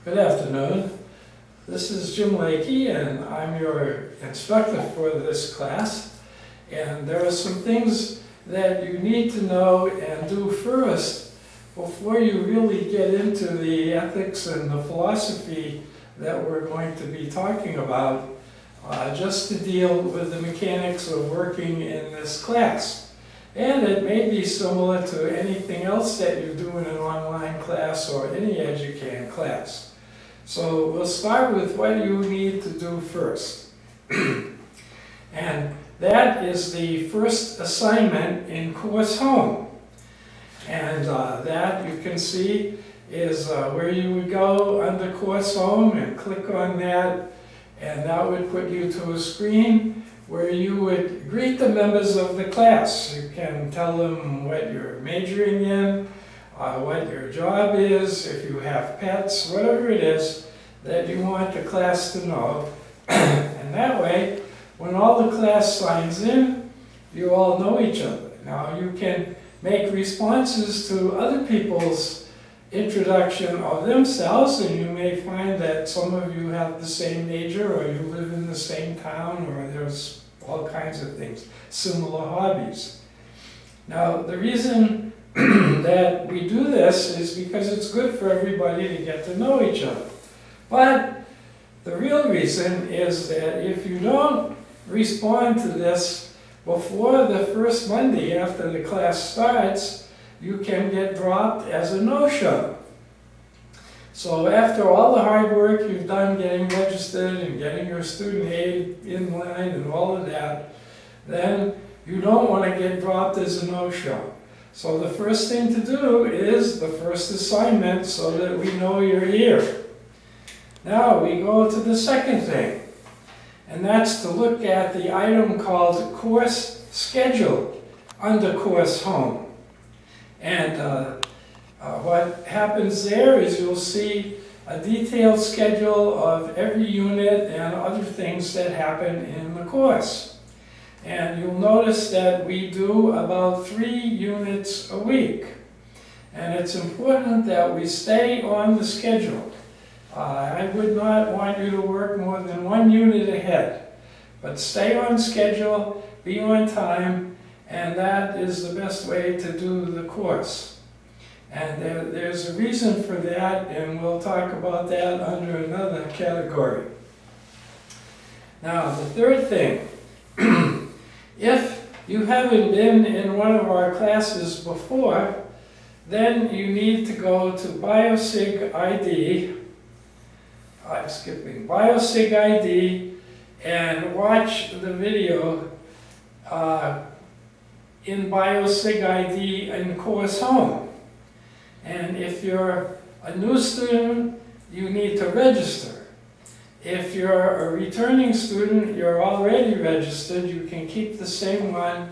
Good afternoon. This is Jim Lakey, and I'm your instructor for this class. And there are some things that you need to know and do first before you really get into the ethics and the philosophy that we're going to be talking about, just to deal with the mechanics of working in this class. And it may be similar to anything else that you do in an online class or any Edukan class. So we'll start with what you need to do first. And that is the first assignment in Course Home. And that you can see is where you would go under Course Home and click on that, and that would put you to a screen where you would greet the members of the class. You can tell them what you're majoring in, what your job is, if you have pets, whatever it is that you want the class to know. And that way, when all the class signs in, you all know each other. Now you can make responses to other people's introduction of themselves, and you may find that some of you have the same major, or you live in the same town, or there's all kinds of things, similar hobbies. Now the reason that we do this is because it's good for everybody to get to know each other. But the real reason is that if you don't respond to this before the first Monday after the class starts, you can get dropped as a no-show. So after all the hard work you've done getting registered and getting your student aid in line and all of that, then you don't want to get dropped as a no-show. So the first thing to do is the first assignment so that we know you're here. Now we go to the second thing, and that's to look at the item called Course Schedule under Course Home. And what happens there is you'll see a detailed schedule of every unit and other things that happen in the course. And you'll notice that we do about 3 units a week. And it's important that we stay on the schedule. I would not want you to work more than 1 unit ahead. But stay on schedule, be on time, and that is the best way to do the course. And there's a reason for that, and we'll talk about that under another category. Now, the third thing, if you haven't been in one of our classes before, then you need to go to BioSig ID. I'm skipping BioSig ID and watch the video in BioSig ID in Course Home. And if you're a new student, you need to register. If you're a returning student, you're already registered, you can keep the same one,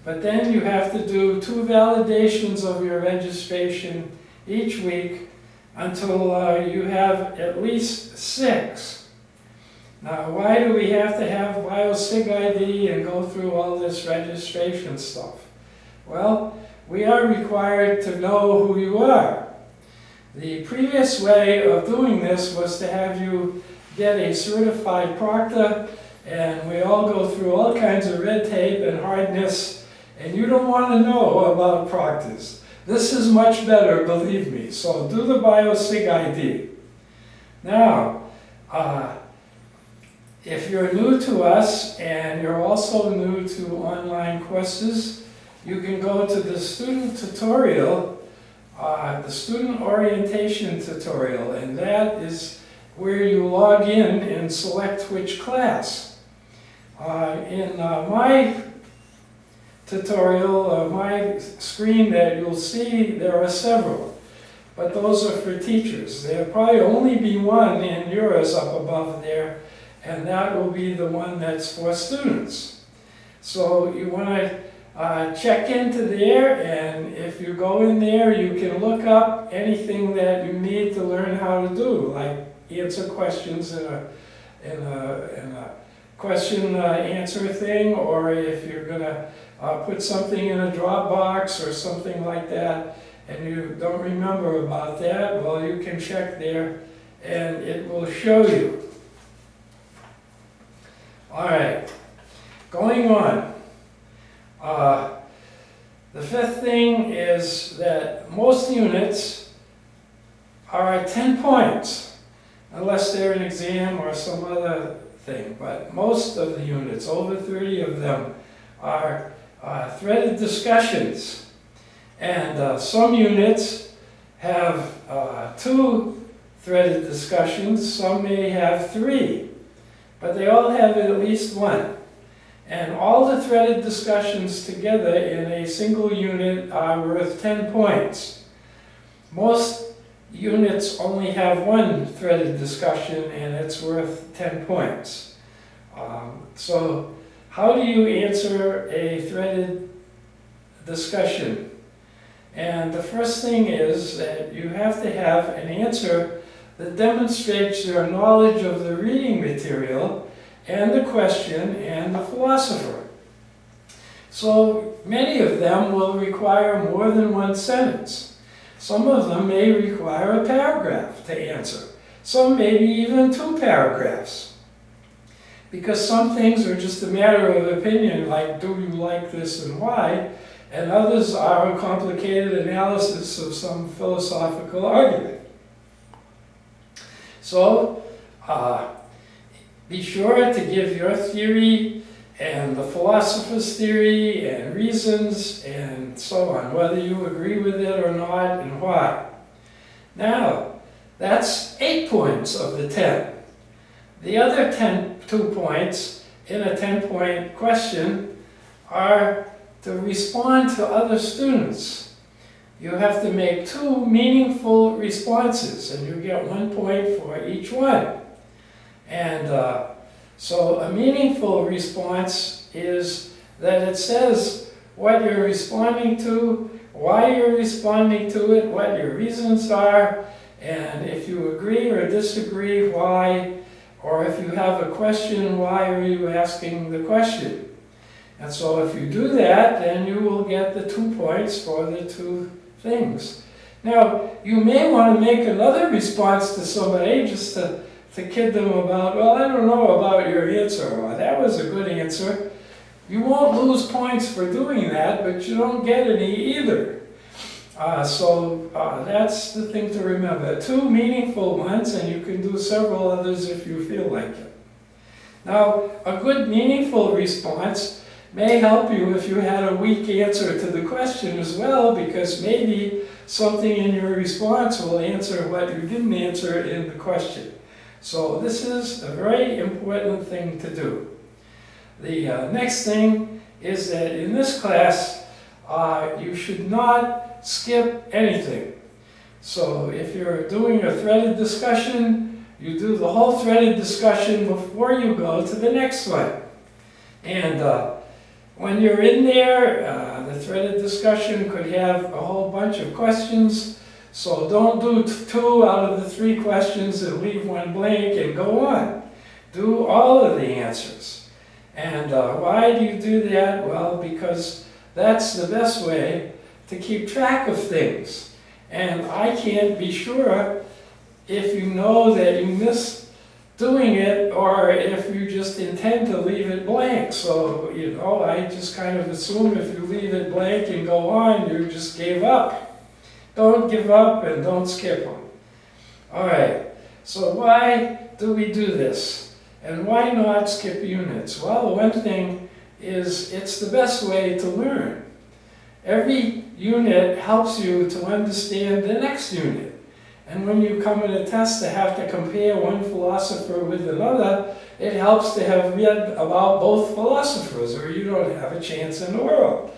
but then you have to do 2 validations of your registration each week until you have at least 6. Now, why do we have to have BioSig ID and go through all this registration stuff? Well, we are required to know who you are. The previous way of doing this was to have you get a certified proctor, and we all go through all kinds of red tape and hardness, and you don't want to know about proctors. This is much better, believe me, so do the BioSig ID. Now, if you're new to us and you're also new to online courses, you can go to the student tutorial, the student orientation tutorial, and that is where you log in and select which class. In my tutorial, my screen that you'll see, there are several, but those are for teachers. There'll probably only be one in yours up above there, and that will be the one that's for students. So you want to check into there, and if you go in there, you can look up anything that you need to learn how to do, like answer questions in a question answer thing, or if you're going to put something in a Dropbox or something like that, and you don't remember about that, well, you can check there and it will show you. All right, going on. The fifth thing is that most units are at 10 points, unless they're an exam or some other thing. But most of the units, over 30 of them, are threaded discussions. And some units have 2 threaded discussions, some may have 3, but they all have at least 1. And all the threaded discussions together in a single unit are worth 10 points. Most units only have 1 threaded discussion and it's worth 10 points. So how do you answer a threaded discussion? And the first thing is that you have to have an answer that demonstrates your knowledge of the reading material and the question and the philosopher. So many of them will require more than 1 sentence. Some of them may require a paragraph to answer. Some maybe even 2 paragraphs. Because some things are just a matter of opinion, like do you like this and why, and others are a complicated analysis of some philosophical argument. So, be sure to give your theory and the philosopher's theory and reasons and so on, whether you agree with it or not and why. Now, that's 8 points of the 10. The other 2 points in a 10-point question are to respond to other students. You have to make 2 meaningful responses, and you get 1 point for each one. And so a meaningful response is that it says what you're responding to, why you're responding to it, what your reasons are, and if you agree or disagree, why, or if you have a question, why are you asking the question? And so if you do that, then you will get the 2 points for the 2 things. Now, you may want to make another response to somebody just to kid them about, well, I don't know about your answer, or that was a good answer. You won't lose points for doing that, but you don't get any either. So that's the thing to remember. 2 meaningful ones, and you can do several others if you feel like it. Now, a good meaningful response may help you if you had a weak answer to the question as well, because maybe something in your response will answer what you didn't answer in the question. So this is a very important thing to do. The next thing is that in this class, you should not skip anything. So if you're doing a threaded discussion, you do the whole threaded discussion before you go to the next one. And when you're in there, the threaded discussion could have a whole bunch of questions. So don't do 2 out of the 3 questions and leave 1 blank and go on. Do all of the answers. And why do you do that? Well, because that's the best way to keep track of things. And I can't be sure if you know that you missed doing it or if you just intend to leave it blank. So, you know, I just kind of assume if you leave it blank and go on, you just gave up. Don't give up and don't skip them. All right, so why do we do this? And why not skip units? Well, one thing is it's the best way to learn. Every unit helps you to understand the next unit. And when you come in a test to have to compare one philosopher with another, it helps to have read about both philosophers, or you don't have a chance in the world.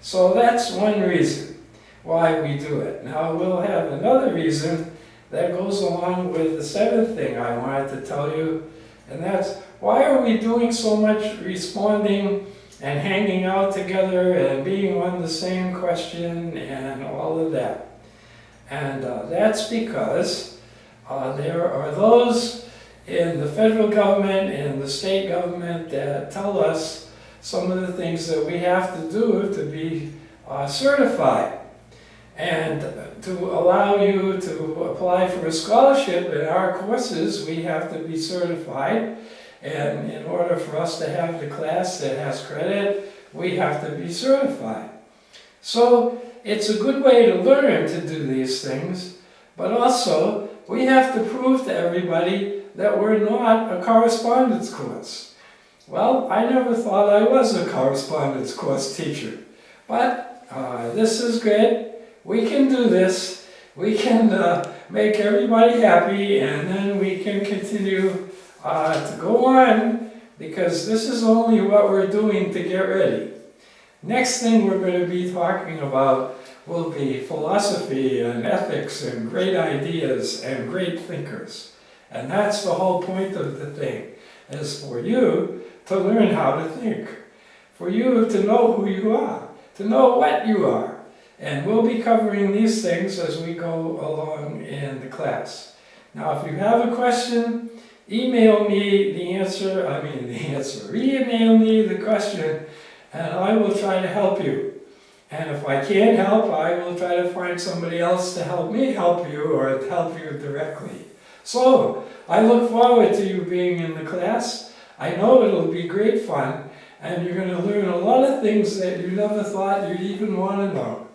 So that's one reason why we do it. Now we'll have another reason that goes along with the 7th thing I wanted to tell you, and that's why are we doing so much responding and hanging out together and being on the same question and all of that. And that's because there are those in the federal government and the state government that tell us some of the things that we have to do to be certified. And to allow you to apply for a scholarship in our courses, we have to be certified. And in order for us to have the class that has credit, we have to be certified. So it's a good way to learn to do these things, but also we have to prove to everybody that we're not a correspondence course. Well, I never thought I was a correspondence course teacher, but this is good. We can do this. We can make everybody happy, and then we can continue to go on, because this is only what we're doing to get ready. Next thing we're going to be talking about will be philosophy and ethics and great ideas and great thinkers. And that's the whole point of the thing, is for you to learn how to think, for you to know who you are, to know what you are. And we'll be covering these things as we go along in the class. Now, if you have a question, email me email me the question, and I will try to help you. And if I can't help, I will try to find somebody else to help me help you, or to help you directly. So, I look forward to you being in the class. I know it'll be great fun, and you're going to learn a lot of things that you never thought you'd even want to know.